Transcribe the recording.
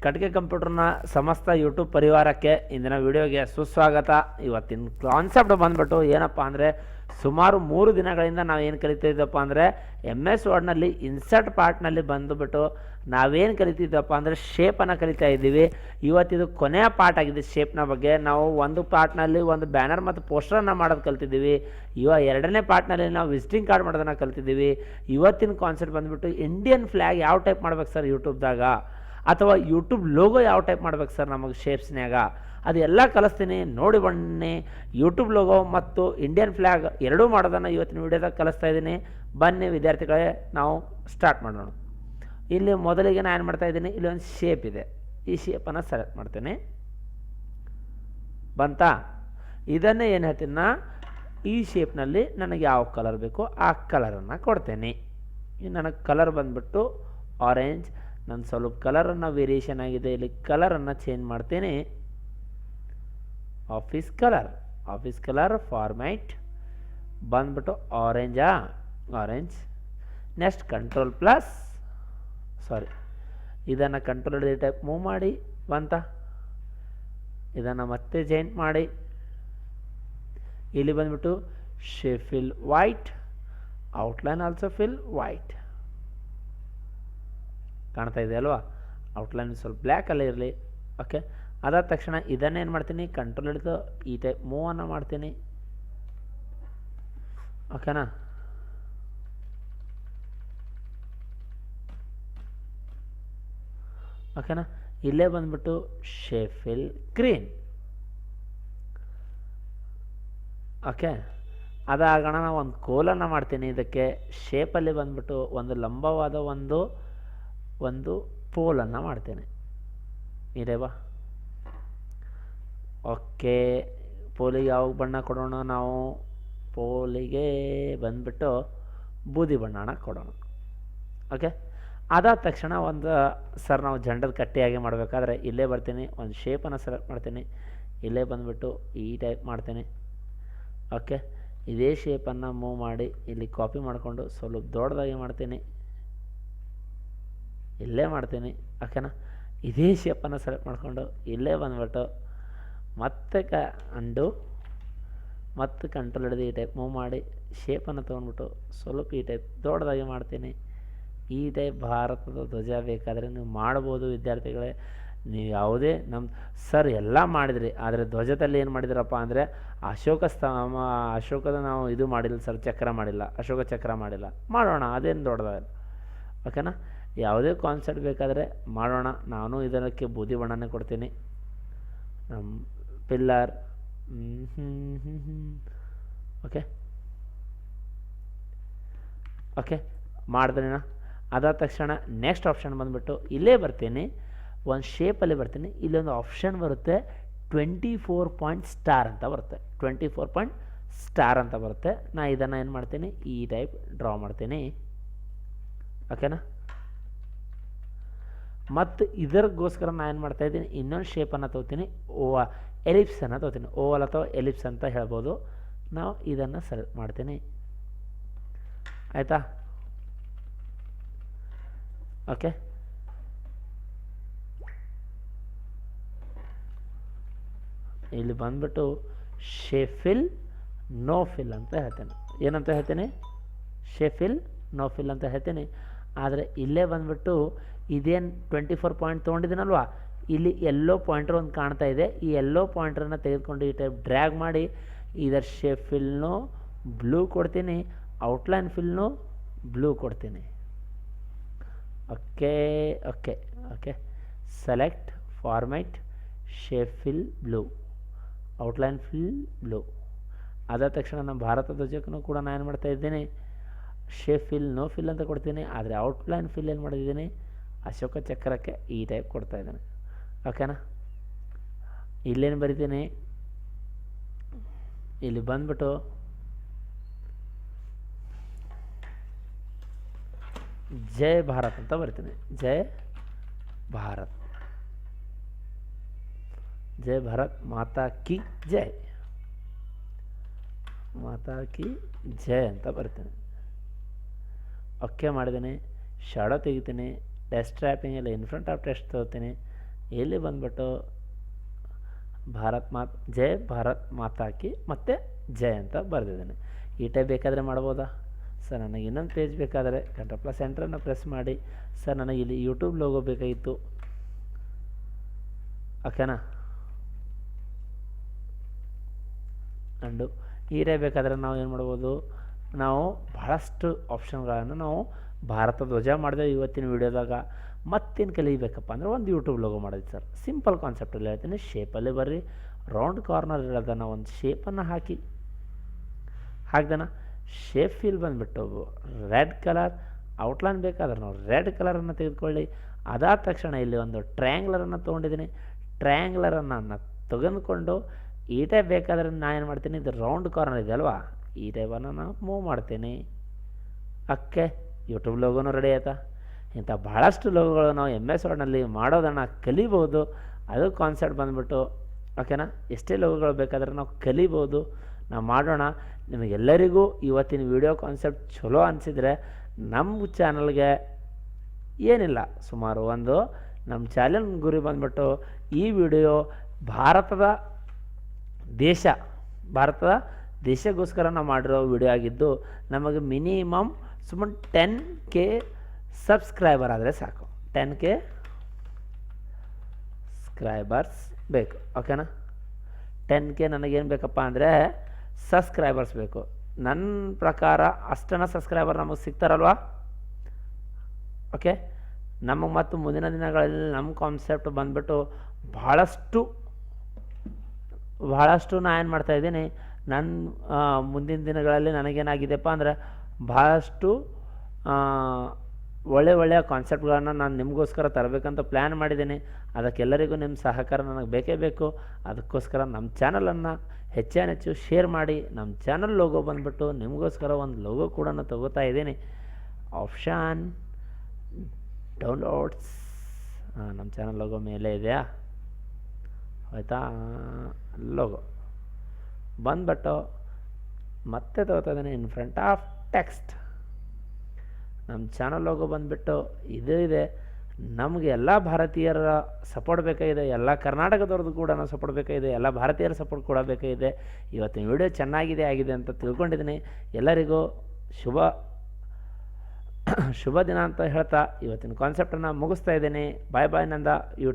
ಕಟ್ಗೆ ಕಂಪ್ಯೂಟರ್ನ ಸಮಸ್ತ ಯೂಟ್ಯೂಬ್ ಪರಿವಾರಕ್ಕೆ ಇಂದಿನ ವಿಡಿಯೋಗೆ ಸುಸ್ವಾಗತ. ಇವತ್ತಿನ ಕಾನ್ಸೆಪ್ಟ್ ಬಂದ್ಬಿಟ್ಟು ಏನಪ್ಪ ಅಂದರೆ, ಸುಮಾರು 3 ದಿನಗಳಿಂದ ನಾವು ಏನು ಕಲಿತಿದ್ದಪ್ಪ ಅಂದರೆ MS ವರ್ಡ್ನಲ್ಲಿ ಇನ್ಸರ್ಟ್ ಪಾರ್ಟ್ನಲ್ಲಿ ಬಂದುಬಿಟ್ಟು ನಾವೇನು ಕಲಿತಿದ್ದಪ್ಪ ಅಂದರೆ ಶೇಪನ್ನು ಕಲಿತಾ ಇದ್ದೀವಿ. ಇವತ್ತಿದು ಕೊನೆಯ ಪಾರ್ಟ್ ಆಗಿದೆ. ಶೇಪ್ನ ಬಗ್ಗೆ ನಾವು ಒಂದು ಪಾರ್ಟ್ನಲ್ಲಿ ಒಂದು ಬ್ಯಾನರ್ ಮತ್ತು ಪೋಸ್ಟರನ್ನು ಮಾಡೋದು ಕಲ್ತಿದ್ದೀವಿ. ಎರಡನೇ ಪಾರ್ಟ್ನಲ್ಲಿ ನಾವು ವಿಸಿಟಿಂಗ್ ಕಾರ್ಡ್ ಮಾಡೋದನ್ನು ಕಲ್ತಿದ್ದೀವಿ. ಇವತ್ತಿನ ಕಾನ್ಸೆಪ್ಟ್ ಬಂದುಬಿಟ್ಟು ಇಂಡಿಯನ್ ಫ್ಲ್ಯಾಗ್ ಯಾವ ಟೈಪ್ ಮಾಡ್ಬೇಕು ಸರ್ ಯೂಟ್ಯೂಬ್ದಾಗ, ಅಥವಾ ಯೂಟ್ಯೂಬ್ ಲೋಗೋ ಯಾವ ಟೈಪ್ ಮಾಡ್ಬೇಕು ಸರ್ ನಮಗೆ ಶೇಪ್ಸ್ನ್ಯಾಗ, ಅದೆಲ್ಲ ಕಲಿಸ್ತೀನಿ. ನೋಡಿ ಬನ್ನಿ. ಯೂಟ್ಯೂಬ್ ಲೋಗೋ ಮತ್ತು ಇಂಡಿಯನ್ ಫ್ಲ್ಯಾಗ್ ಎರಡೂ ಮಾಡೋದನ್ನು ಇವತ್ತಿನ ವೀಡಿಯೋದಾಗ ಕಲಿಸ್ತಾ ಇದ್ದೀನಿ. ಬನ್ನಿ ವಿದ್ಯಾರ್ಥಿಗಳೇ, ನಾವು ಸ್ಟಾರ್ಟ್ ಮಾಡೋಣ. ಇಲ್ಲಿ ಮೊದಲಿಗೆ ನಾನು ಏನು ಮಾಡ್ತಾ ಇದ್ದೀನಿ, ಇಲ್ಲಿ ಒಂದು ಶೇಪ್ ಇದೆ. ಈ ಶೇಪನ್ನು ಸೆಲೆಕ್ಟ್ ಮಾಡ್ತೇನೆ. ಬಂತಾ? ಇದನ್ನೇ ಏನು ಹೇಳ್ತೀನಿ ನಾ, ಈ ಶೇಪ್ನಲ್ಲಿ ನನಗೆ ಯಾವ ಕಲರ್ ಬೇಕೋ ಆ ಕಲರನ್ನು ಕೊಡ್ತೇನೆ. ನನಗೆ ಕಲರ್ ಬಂದುಬಿಟ್ಟು ಆರೆಂಜ್. ನನ್ನ ಸ್ವಲ್ಪ ಕಲರನ್ನು ವೇರಿಯೇಷನ್ ಆಗಿದೆ, ಇಲ್ಲಿ ಕಲರನ್ನು ಚೇಂಜ್ ಮಾಡ್ತೇನೆ. ಆಫೀಸ್ ಕಲರ್ ಫಾರ್ಮ್ಯಾಟ್ ಬಂದ್ಬಿಟ್ಟು ಆರೆಂಜಾ, ಆರೆಂಜ್. ನೆಕ್ಸ್ಟ್ ಇದನ್ನು ಕಂಟ್ರೋಲ್ ಟೈಪ್ ಮೂವ್ ಮಾಡಿ ಬಂತ. ಇದನ್ನು ಮತ್ತೆ ಚೇಂಜ್ ಮಾಡಿ. ಇಲ್ಲಿ ಬಂದ್ಬಿಟ್ಟು fill white, outline also fill white. ಕಾಣ್ತಾ ಇದೆ ಅಲ್ವಾ? ಔಟ್ಲೈನ್ ಸ್ವಲ್ಪ ಬ್ಲ್ಯಾಕಲ್ಲೇ ಇರಲಿ. ಓಕೆ, ಅದಾದ ತಕ್ಷಣ ಇದನ್ನೇನು ಮಾಡ್ತೀನಿ, ಕಂಟ್ರೋಲ್ ಹಿಡಿದು ಈ ಟೈಪ್ ಮೂವನ್ನು ಮಾಡ್ತೀನಿ. ಓಕೆನಾ? ಓಕೆನಾ? ಇಲ್ಲೇ ಬಂದ್ಬಿಟ್ಟು ಫಿಲ್ ಗ್ರೀನ್. ಓಕೆ, ಅದಾಗೋಣ. ನಾವು ಒಂದು ಕೋಲನ್ನು ಮಾಡ್ತೀನಿ. ಇದಕ್ಕೆ ಶೇಪಲ್ಲಿ ಬಂದ್ಬಿಟ್ಟು ಒಂದು ಲಂಬವಾದ ಒಂದು ಪೋಲನ್ನು ಮಾಡ್ತೇನೆ. ಇದೇವಾ? ಓಕೆ, ಪೋಲಿಗೆ ಯಾವ ಬಣ್ಣ ಕೊಡೋಣ ನಾವು? ಪೋಲಿಗೆ ಬಂದ್ಬಿಟ್ಟು ಬೂದಿ ಬಣ್ಣನ ಕೊಡೋಣ. ಓಕೆ, ಅದಾದ ತಕ್ಷಣ ನಾವು ಜಂಡದ ಕಟ್ಟಿಯಾಗಿ ಮಾಡಬೇಕಾದ್ರೆ ಇಲ್ಲೇ ಬರ್ತೀನಿ, ಒಂದು ಶೇಪನ್ನು ಸೆಲೆಕ್ಟ್ ಮಾಡ್ತೀನಿ. ಇಲ್ಲೇ ಬಂದುಬಿಟ್ಟು ಈ ಟೈಪ್ ಮಾಡ್ತೀನಿ. ಓಕೆ, ಇದೇ ಶೇಪನ್ನು ಮೂವ್ ಮಾಡಿ ಇಲ್ಲಿ ಕಾಪಿ ಮಾಡಿಕೊಂಡು ಸ್ವಲ್ಪ ದೊಡ್ಡದಾಗಿ ಮಾಡ್ತೀನಿ. ಇಲ್ಲೇ ಮಾಡ್ತೀನಿ. ಓಕೆನಾ? ಇದೇ ಶೇಪನ್ನು ಸೆಲೆಕ್ಟ್ ಮಾಡಿಕೊಂಡು ಇಲ್ಲೇ ಬಂದುಬಿಟ್ಟು ಮತ್ತೆ ಅಂಡು ಮತ್ತು ಕಂಟ್ರೋಲ್ ಹಿಡಿದು ಈ ಟೈಪ್ ಮೂವ್ ಮಾಡಿ ಶೇಪನ್ನು ತೊಗೊಂಡ್ಬಿಟ್ಟು ಸ್ವಲ್ಪ ಈ ಟೈಪ್ ದೊಡ್ಡದಾಗಿ ಮಾಡ್ತೀನಿ. ಈ ಟೈಪ್ ಭಾರತದ ಧ್ವಜ ಬೇಕಾದರೆ ನೀವು ಮಾಡ್ಬೋದು ವಿದ್ಯಾರ್ಥಿಗಳೇ. ನೀವು ಯಾವುದೇ ಸರ್ ಎಲ್ಲ ಮಾಡಿದ್ರಿ, ಆದರೆ ಧ್ವಜದಲ್ಲಿ ಏನು ಮಾಡಿದ್ರಪ್ಪ ಅಂದರೆ ಅಶೋಕದ ನಾವು ಇದು ಮಾಡಿಲ್ಲ ಸರ್, ಚಕ್ರ ಮಾಡಿಲ್ಲ, ಅಶೋಕ ಚಕ್ರ ಮಾಡಿಲ್ಲ. ಮಾಡೋಣ, ಅದೇನು ದೊಡ್ಡದಾಗಲ್ಲ. ಓಕೆನಾ? ಯಾವುದೇ ಕಾನ್ಸೆಪ್ಟ್ ಬೇಕಾದರೆ ಮಾಡೋಣ. ನಾನು ಇದಕ್ಕೆ ಬೂದಿ ಬಣ್ಣನೇ ಕೊಡ್ತೀನಿ. ನಮ್ಮ ಪಿಲ್ಲರ್ ಓಕೆ ಓಕೆ ಮಾಡಿದ್ರಿನ. ಅದಾದ ತಕ್ಷಣ ನೆಕ್ಸ್ಟ್ ಆಪ್ಷನ್ ಬಂದುಬಿಟ್ಟು ಇಲ್ಲೇ ಬರ್ತೀನಿ, ಒಂದು ಶೇಪಲ್ಲಿ ಬರ್ತೀನಿ. ಇಲ್ಲೊಂದು ಆಪ್ಷನ್ ಬರುತ್ತೆ 24 ಪಾಯಿಂಟ್ ಸ್ಟಾರ್ ಅಂತ ಬರುತ್ತೆ. 24 ಪಾಯಿಂಟ್ ಸ್ಟಾರ್ ಅಂತ ಬರುತ್ತೆ. ನಾನು ಇದನ್ನು ಏನು ಮಾಡ್ತೀನಿ, ಈ ಟೈಪ್ ಡ್ರಾ ಮಾಡ್ತೀನಿ. ಓಕೆನಾ? ಮತ್ತು ಇದಕ್ಕೋಸ್ಕರ ನಾನು ಏನು ಮಾಡ್ತಾಯಿದ್ದೀನಿ, ಇನ್ನೊಂದು ಶೇಪನ್ನು ತೊಗೋತೀನಿ. ಎಲಿಪ್ಸನ್ನು ತೊಗೋತೀನಿ. ಓವಲ್ ಅಥವಾ ಎಲಿಪ್ಸ್ ಅಂತ ಹೇಳ್ಬೋದು. ನಾವು ಇದನ್ನು ಸೆಲೆಕ್ಟ್ ಮಾಡ್ತೀನಿ. ಆಯಿತಾ? ಓಕೆ, ಇಲ್ಲಿ ಬಂದ್ಬಿಟ್ಟು ಫಿಲ್ ನೋ ಫಿಲ್ ಅಂತ ಹೇಳ್ತೇನೆ. ಏನಂತ ಹೇಳ್ತೀನಿ? ಫಿಲ್ ನೋ ಫಿಲ್ ಅಂತ ಹೇಳ್ತೀನಿ. ಆದರೆ ಇಲ್ಲೇ ಬಂದ್ಬಿಟ್ಟು ಇದೇನು 24 ಪಾಯಿಂಟ್ ತೊಗೊಂಡಿದ್ದೀನಲ್ವ, ಇಲ್ಲಿ ಎಲ್ಲೋ ಪಾಯಿಂಟರ್ ಒಂದು ಕಾಣ್ತಾ ಇದೆ. ಈ ಎಲ್ಲೋ ಪಾಯಿಂಟ್ರನ್ನು ತೆಗೆದುಕೊಂಡು ಈ ಟೈಪ್ ಡ್ರ್ಯಾಗ್ ಮಾಡಿ ಇದರ ಫಿಲ್ನು ಬ್ಲೂ ಕೊಡ್ತೀನಿ, ಔಟ್ಲೈನ್ ಫಿಲ್ನು ಬ್ಲೂ ಕೊಡ್ತೀನಿ. Okay okay okay, select format fill blue, outline fill blue. ಅದಾದ ತಕ್ಷಣ ನಮ್ಮ ಭಾರತ ಧ್ವಜಕ್ಕೂ ಕೂಡ ನಾನು ಏನು ಮಾಡ್ತಾ ಇದ್ದೀನಿ, ಫಿಲ್ ನೋ ಫಿಲ್ ಅಂತ ಕೊಡ್ತೀನಿ. ಆದರೆ ಔಟ್ಲೈನ್ ಫಿಲ್ ಏನು ಮಾಡಿದ್ದೀನಿ, ಅಶೋಕ ಚಕ್ರಕ್ಕೆ ಈ ಟೈಪ್ ಕೊಡ್ತಾ ಇದ್ದೇನೆ. ಓಕೆನಾ? ಇಲ್ಲೇನು ಬರಿತೀನಿ, ಇಲ್ಲಿ ಬಂದ್ಬಿಟ್ಟು ಜೈ ಭಾರತ್ ಅಂತ ಬರ್ತೀನಿ. ಜೈ ಭಾರತ್, ಜೈ ಭಾರತ್ ಮಾತಾ ಕಿ ಜೈ, ಮಾತಾ ಕಿ ಜೈ ಅಂತ ಬರ್ತೀನಿ. ಓಕೆ ಮಾಡಿದ್ದೀನಿ. ಶಾಡೋ ತೆಗಿತೀನಿ. ಟೆಸ್ಟ್ ಟ್ರ್ಯಾಪಿಂಗಲ್ಲಿ ಇನ್ ಫ್ರಂಟ್ ಆಫ್ ಟೆಸ್ಟ್ ತೊಗೋತೀನಿ. ಇಲ್ಲಿ ಬಂದ್ಬಿಟ್ಟು ಜೈ ಭಾರತ್ ಮಾತಾ ಕಿ ಮತ್ತು ಜೈ ಅಂತ ಬರೆದಿದ್ದೇನೆ. ಈ ಟೈಪ್ ಬೇಕಾದರೆ ಮಾಡ್ಬೋದಾ ಸರ್? ನನಗೆ ಇನ್ನೊಂದು ಪೇಜ್ ಬೇಕಾದರೆ Ctrl+Enter ಪ್ರೆಸ್ ಮಾಡಿ. ಸರ್ ನನಗೆ ಇಲ್ಲಿ ಯೂಟ್ಯೂಬ್ ಲೋಗೋ ಬೇಕಾಗಿತ್ತು, ಓಕೆನಾ? ಅಂಡು ಈ ಟೈಪ್ ಬೇಕಾದರೆ ನಾವು ಏನು ಮಾಡ್ಬೋದು, ನಾವು ಭಾಳಷ್ಟು ಆಪ್ಷನ್ಗಳನ್ನು ನಾವು ಭಾರತ ಧ್ವಜ ಮಾಡಿದೆವು ಇವತ್ತಿನ ವೀಡಿಯೋದಾಗ. ಮತ್ತೇನು ಕಲಿಬೇಕಪ್ಪ ಅಂದರೆ ಒಂದು ಯೂಟ್ಯೂಬ್ ಲೋಗೋ ಮಾಡೋದು ಸರ್. ಸಿಂಪಲ್ ಕಾನ್ಸೆಪ್ಟಲ್ಲಿ ಹೇಳ್ತೀನಿ, ಶೇಪಲ್ಲಿ ಬರ್ರಿ, ರೌಂಡ್ ಕಾರ್ನರ್ ಇರೋದನ್ನು ಒಂದು ಶೇಪನ್ನು ಹಾಕ್ದನ ಶೇಪ್ ಫೀಲ್ ಬಂದುಬಿಟ್ಟು ರೆಡ್ ಕಲರ್ ಔಟ್ಲೈನ್ ಬೇಕಾದ್ರೆ ನಾವು ರೆಡ್ ಕಲರನ್ನು ತೆಗೆದುಕೊಳ್ಳಿ. ಅದಾದ ತಕ್ಷಣ ಇಲ್ಲಿ ಒಂದು ಟ್ರಯಾಂಗ್ಲರನ್ನು ತೊಗೊಂಡಿದ್ದೀನಿ. ಟ್ರಯಾಂಗ್ಲರನ್ನು ತೆಗೆದುಕೊಂಡು ಈ ಟೈಪ್ ಬೇಕಾದರೆ ನಾನು ಏನು ಮಾಡ್ತೀನಿ, ಇದು ರೌಂಡ್ ಕಾರ್ನರ್ ಇದೆ ಅಲ್ವಾ, ಈ ಟೈಪನ್ನು ನಾನು ಮೂವ್ ಮಾಡ್ತೀನಿ. ಅಕ್ಕೆ ಯೂಟ್ಯೂಬ್ ಲೋಗೋನು ರೆಡಿ ಆಯ್ತಾ? ಇಂಥ ಭಾಳಷ್ಟು ಲೋಗೋಗಳು ನಾವು MS ವರ್ಡ್ನಲ್ಲಿ ಮಾಡೋದನ್ನು ಕಲಿಬೋದು. ಅದು ಕಾನ್ಸೆಪ್ಟ್ ಬಂದುಬಿಟ್ಟು, ಓಕೆನಾ? ಎಷ್ಟೇ ಲೋಗೋಗಳು ಬೇಕಾದರೆ ನಾವು ಕಲಿಬೋದು, ನಾವು ಮಾಡೋಣ. ನಿಮಗೆಲ್ಲರಿಗೂ ಇವತ್ತಿನ ವಿಡಿಯೋ ಕಾನ್ಸೆಪ್ಟ್ ಚಲೋ ಅನಿಸಿದರೆ ನಮ್ಮ ಚಾನಲ್ಗೆ ಏನಿಲ್ಲ, ಸುಮಾರು ಒಂದು ನಮ್ಮ ಚಾನಲ್ ಗುರಿ ಬಂದುಬಿಟ್ಟು ಈ ವಿಡಿಯೋ ಭಾರತದ ದೇಶಗೋಸ್ಕರ ನಾವು ಮಾಡಿರೋ ವಿಡಿಯೋ ಆಗಿದ್ದು, ನಮಗೆ ಮಿನಿಮಮ್ ಸುಮ್ಮನೆ 10K ಸಬ್ಸ್ಕ್ರೈಬರ್ ಆದರೆ ಸಾಕು. 10K ಸಬ್ಸ್ಕ್ರೈಬರ್ಸ್ ಬೇಕು, ಓಕೆನಾ? 10K ನನಗೇನು ಬೇಕಪ್ಪ ಅಂದರೆ ಸಬ್ಸ್ಕ್ರೈಬರ್ಸ್ ಬೇಕು. ನನ್ನ ಪ್ರಕಾರ ಅಷ್ಟನ್ನು ಸಬ್ಸ್ಕ್ರೈಬರ್ ನಮಗೆ ಸಿಗ್ತಾರಲ್ವ, ಓಕೆ? ನಮಗೆ ಮತ್ತು ಮುಂದಿನ ದಿನಗಳಲ್ಲಿ ನಮ್ಮ ಕಾನ್ಸೆಪ್ಟ್ ಬಂದುಬಿಟ್ಟು ಭಾಳಷ್ಟು ನಾನು ಏನು ಮಾಡ್ತಾಯಿದ್ದೀನಿ, ನನ್ನ ಮುಂದಿನ ದಿನಗಳಲ್ಲಿ ನನಗೇನಾಗಿದೆಪ್ಪ ಅಂದರೆ ಭಾಳಷ್ಟು ಒಳ್ಳೆಯ ಕಾನ್ಸೆಪ್ಟ್ಗಳನ್ನು ನಾನು ನಿಮಗೋಸ್ಕರ ತರಬೇಕಂತ ಪ್ಲ್ಯಾನ್ ಮಾಡಿದ್ದೀನಿ. ಅದಕ್ಕೆಲ್ಲರಿಗೂ ನಿಮ್ಮ ಸಹಕಾರ ನನಗೆ ಬೇಕೇ ಬೇಕು. ಅದಕ್ಕೋಸ್ಕರ ನಮ್ಮ ಚಾನಲನ್ನು ಹೆಚ್ಚು ಶೇರ್ ಮಾಡಿ. ನಮ್ಮ ಚಾನಲ್ ಲೋಗೋ ಬಂದುಬಿಟ್ಟು ನಿಮಗೋಸ್ಕರ ಒಂದು ಲೋಗೋ ಕೂಡ ತೊಗೋತಾ ಇದ್ದೀನಿ. ಆಪ್ಷನ್ ಡೌನ್ಲೋಡ್ಸ್ ನಮ್ಮ ಚಾನಲ್ ಲೋಗೋ ಮೇಲೆ ಇದೆಯಾ, ಆಯಿತಾ? ಲೋಗೋ ಬಂದುಬಿಟ್ಟು ಮತ್ತೆ ತೊಗೋತಾ ಇದ್ದೀನಿ ಇನ್ ಫ್ರಂಟ್ ಆಫ್ ಟೆಕ್ಸ್ಟ್. ನಮ್ಮ ಚಾನಲ್ ಲೋಗೋ ಬಂದುಬಿಟ್ಟು ಇದು ಇದೆ. ನಮಗೆ ಎಲ್ಲ ಭಾರತೀಯರ ಸಪೋರ್ಟ್ ಬೇಕಾಗಿದೆ, ಎಲ್ಲ ಕರ್ನಾಟಕದವ್ರದ್ದು ಕೂಡ ಸಪೋರ್ಟ್ ಬೇಕಾಗಿದೆ, ಎಲ್ಲ ಭಾರತೀಯರ ಸಪೋರ್ಟ್ ಕೂಡ ಬೇಕಾಗಿದೆ. ಇವತ್ತಿನ ವಿಡಿಯೋ ಚೆನ್ನಾಗಿದೆ ಅಂತ ತಿಳ್ಕೊಂಡಿದ್ದೀನಿ. ಎಲ್ಲರಿಗೂ ಶುಭ ದಿನ ಅಂತ ಹೇಳ್ತಾ ಇವತ್ತಿನ ಕಾನ್ಸೆಪ್ಟನ್ನು ಮುಗಿಸ್ತಾ ಇದ್ದೀನಿ. ಬಾಯ್ ನಂದ